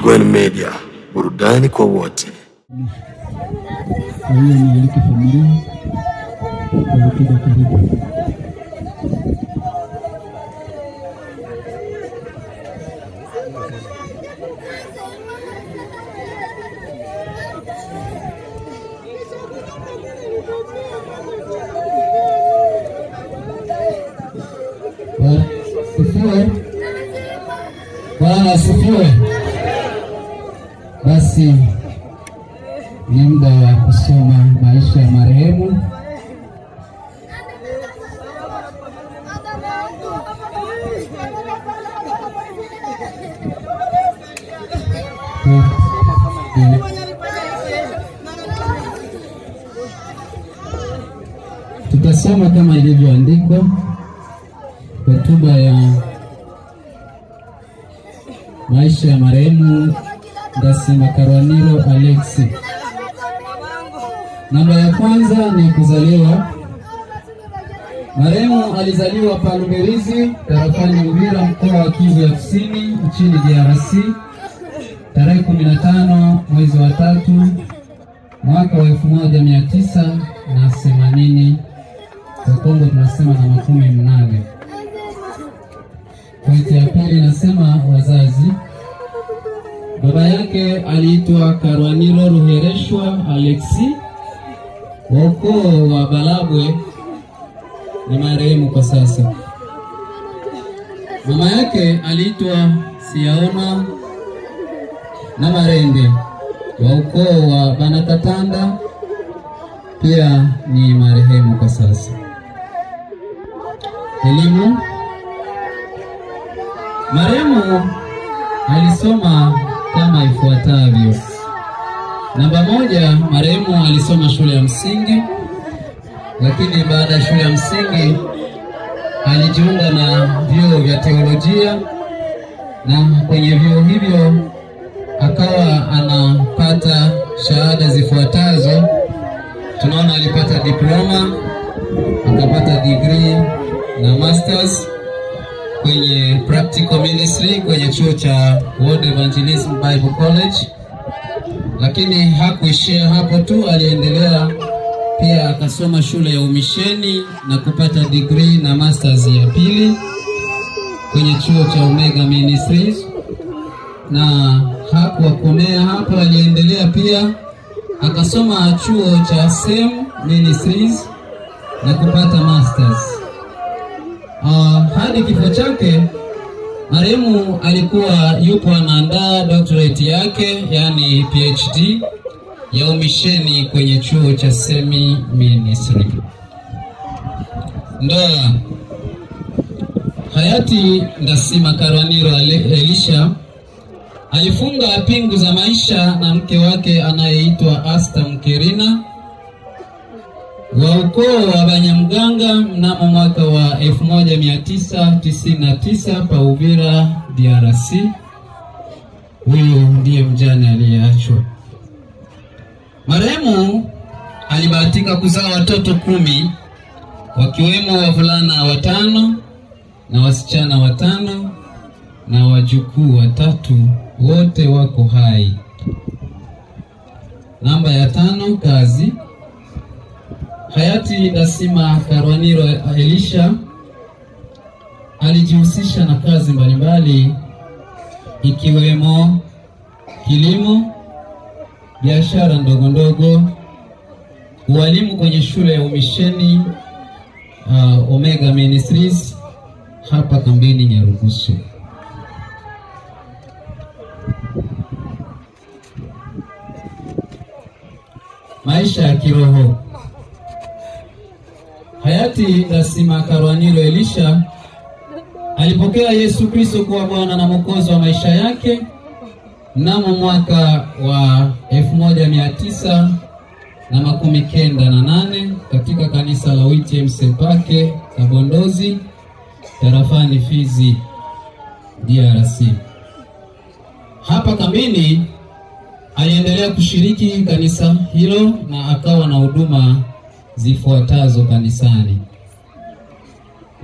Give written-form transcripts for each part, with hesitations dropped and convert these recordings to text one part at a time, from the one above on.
Gwen Media, burudani kwa wote. Bwana asifiwe. Basi ni muda wa kusoma maisha ya marehemu. Tutasoma kama ilivyoandikwa hotuba ya maisha ya marehemu Ndasima Karwaniro Alexi. Namba ya kwanza ni kuzaliwa. Marehemu alizaliwa Palumirizi, tarafani Uvira, mkoa wa Kivu ya Kusini, nchini DRC, tarehe 15 mwezi wa 3 mwaka wa 1980. Kwa Kongo tunasema na 18. Pointi ya pili nasema wazazi. Baba yake aliitwa Karwaniro Ruhereshwa Alexi, wa ukoo wa Balabwe, ni marehemu kwa sasa. Mama yake aliitwa Siaona na Marende, wa ukoo wa Banakatanda, pia ni marehemu kwa sasa. Elimu. Marehemu alisoma kama ifuatavyo. Namba 1, marehemu alisoma shule ya msingi, lakini baada ya shule ya msingi alijiunga na vyuo vya teolojia, na kwenye vyuo hivyo akawa anapata shahada zifuatazo. Tunaona alipata diploma, akapata degree na masters kwenye practical ministry kwenye chuo cha World Evangelism Bible College. Lakini hakuishia hapo tu, aliendelea pia akasoma shule ya umisheni na kupata degree na masters ya pili kwenye chuo cha Omega Ministries. Na hakuwakomea hapo, aliendelea pia akasoma chuo cha Same Ministries na kupata masters. Hadi kifo chake marehemu alikuwa yupo anaandaa doctorate yake, yani PhD ya umisheni kwenye chuo cha Semi Ministry. Ndoa. Hayati Ndasima Karwaniro Elisha alifunga pingu za maisha na mke wake anayeitwa Asta Mkerina, wa ukoo wa Banyamganga, mnamo mwaka wa 1999 pa Uvira, DRC. Huyu ndiye mjane aliyeachwa. Marehemu alibahatika kuzaa watoto 10, wakiwemo wavulana 5 na wasichana 5 na wajukuu 3, wote wako hai. Namba ya 5, kazi. Hayati Ndasima Karwaniro Elisha alijihusisha na kazi mbalimbali ikiwemo kilimo, biashara ndogo ndogo, ualimu kwenye shule ya umisheni Omega Ministries hapa kambini Nyarugusu. Maisha ya kiroho. Hayati Ndasima Karwaniro Elisha alipokea Yesu Kristo kuwa Bwana na Mwokozi wa maisha yake mnamo mwaka wa 1998 katika kanisa la UTM Sepake Kabondozi, tarafani Fizi, DRC. Hapa kambini aliendelea kushiriki kanisa hilo na akawa na huduma zifuatazo kanisani.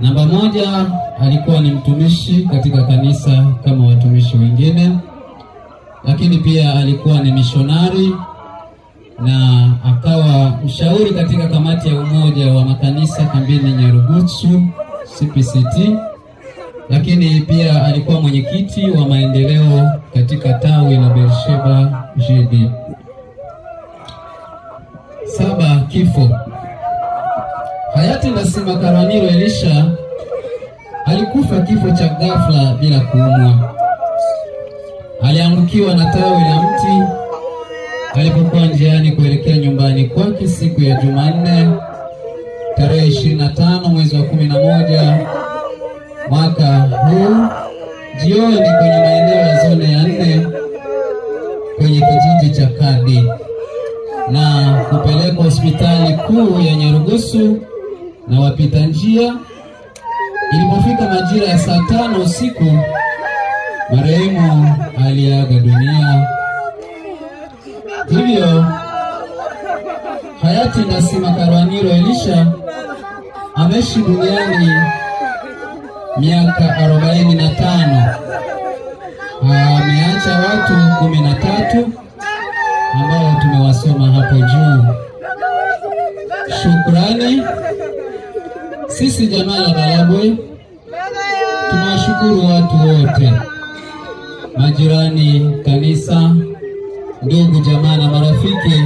Namba 1, alikuwa ni mtumishi katika kanisa kama watumishi wengine. lakini pia alikuwa ni mishonari na akawa mshauri katika kamati ya umoja wa makanisa kambini Nyarugusu CPCT, lakini pia alikuwa mwenyekiti wa maendeleo katika tawi la Beersheba JB. 7. Kifo. Hayati Ndasima Karwaniro Elisha alikufa kifo cha ghafla bila kuumwa. Aliangukiwa na tawi la mti alipokuwa njiani kuelekea nyumbani kwake siku ya Jumanne tarehe 25 mwezi wa 11 mwaka huu jioni kwenye maeneo ya zone ya 4 kwenye kijiji cha Kadi na kupelekwa hospitali kuu ya Nyarugusu na wapita njia. Ilipofika majira ya saa 5 usiku, marehemu aliaga dunia. Hivyo hayati Ndasima Karwaniro Elisha ameishi duniani miaka 45. Ameacha watu 13 ambao tumewasoma hapo juu. Shukrani. Sisi jamaa la Balabwe tunawashukuru watu wote, majirani, kanisa, ndugu, jamaa na marafiki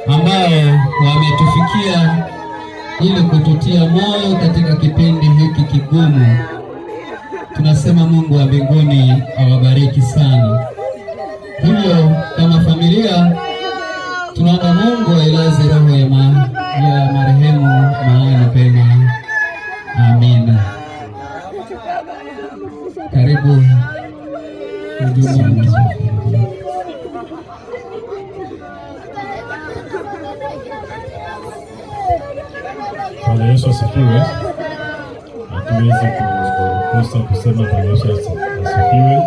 ambao wametufikia ili kututia moyo katika kipindi hiki kigumu. Tunasema Mungu wa mbinguni awabariki sana. Hivyo kama familia tunaomba Mungu ailaze roho ya marehemu mahali pema. Amina. Karibu huduma. Bwana Yesu asifiwe. Hatuwezi kukosa kusema Bwana Yesu asifiwe,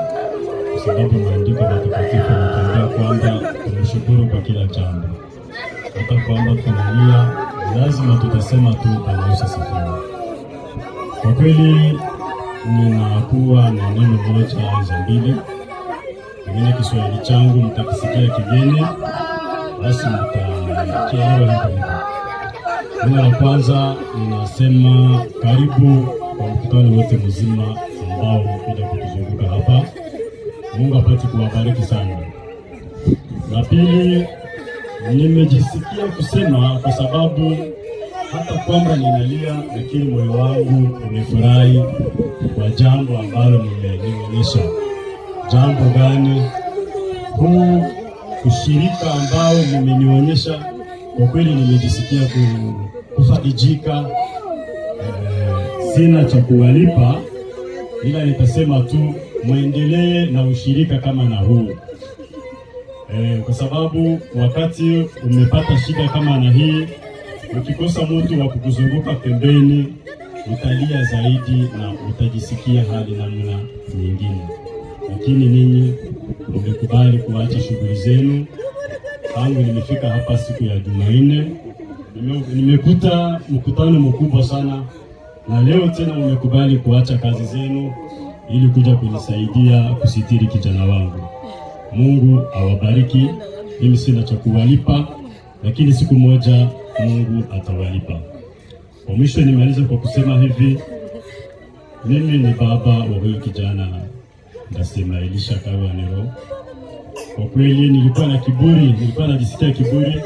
kwa sababu maandiko matakatifu yanatuambia kwamba tunashukuru kwa kila jambo. Hata kwamba tunalia, lazima tutasema tu Bwana Yesu asifiwe. Kwa kweli ninakuwa na neno moja au mbili. Pengine Kiswahili changu mtakisikia kigeni, basi mtakielewa hivyo. Neno la kwanza ninasema karibu kwa mkutano wote mzima ambao umekuja kutuzunguka hapa. Mungu apate kuwabariki sana. La pili, nimejisikia kusema kwa sababu hata kwamba ninalia, lakini moyo wangu umefurahi kwa jambo ambalo mmenionyesha. Jambo gani? Huu ushirika ambao mmenionyesha, kwa kweli nimejisikia kufarijika. Sina cha kuwalipa, ila nitasema tu muendelee na ushirika kama na huu. Kwa sababu wakati umepata shida kama na hii, ukikosa mtu wa kukuzunguka pembeni, utalia zaidi na utajisikia hali namna nyingine. Lakini ninyi mmekubali kuacha shughuli zenu. Tangu nimefika hapa siku ya Jumanne, nimekuta mkutano mkubwa sana, na leo tena mmekubali kuacha kazi zenu ili kuja kunisaidia kusitiri kijana wangu. Mungu awabariki. Mimi sina cha kuwalipa, lakini siku moja Mungu atawalipa. Kwa mwisho nimalize kwa kusema hivi, mimi ni baba wa huyu kijana Ndasima Elisha Karwaniro. Kwa kweli nilikuwa na kiburi, nilikuwa najisikia kiburi.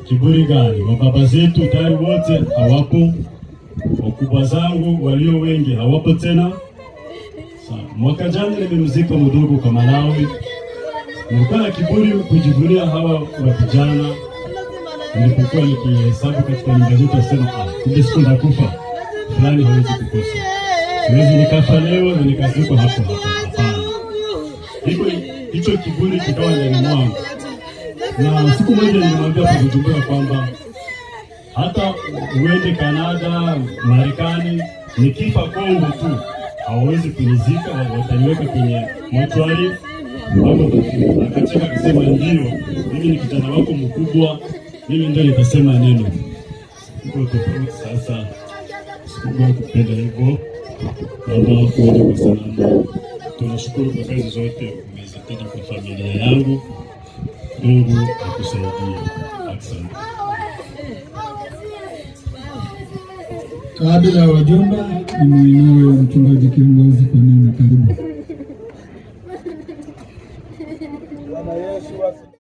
Kiburi gani? Wa baba zetu tayari wote hawapo, wakubwa zangu walio wengi hawapo tena. Mwaka jana nimemzika mdogo kwa Malawi. Nilikuwa na kiburi kujivunia hawa wa vijana. Nilipokuwa nikihesabu katika nyumba zetu, nasema kumbe siku ndakufa fulani hawezi kukosa. Siwezi nikafa leo na nikazikwa hapo hapo. Hapana. Hicho kiburi kikawa ndani mwangu. Na siku moja nilimwambia kwa kujumbura kwamba hata uende Kanada, Marekani, nikifa Kongo tu hawawezi kunizika, wataniweka kwenye mortuary. Akacheka akasema ndio, mimi ni kijana wako mkubwa, mimi ndio nitasema neno. Siko tofauti sasa. Sikuwa kupenda hivyo. Baba kwa salama. Tunashukuru kwa kazi zote umeza. tena kwa familia yangu. Mungu akusaidie. Asante. Kabla ya wajumbe, nimuinue mchungaji kiongozi kwa neno. Karibu. Bwana Yesu asifiwe.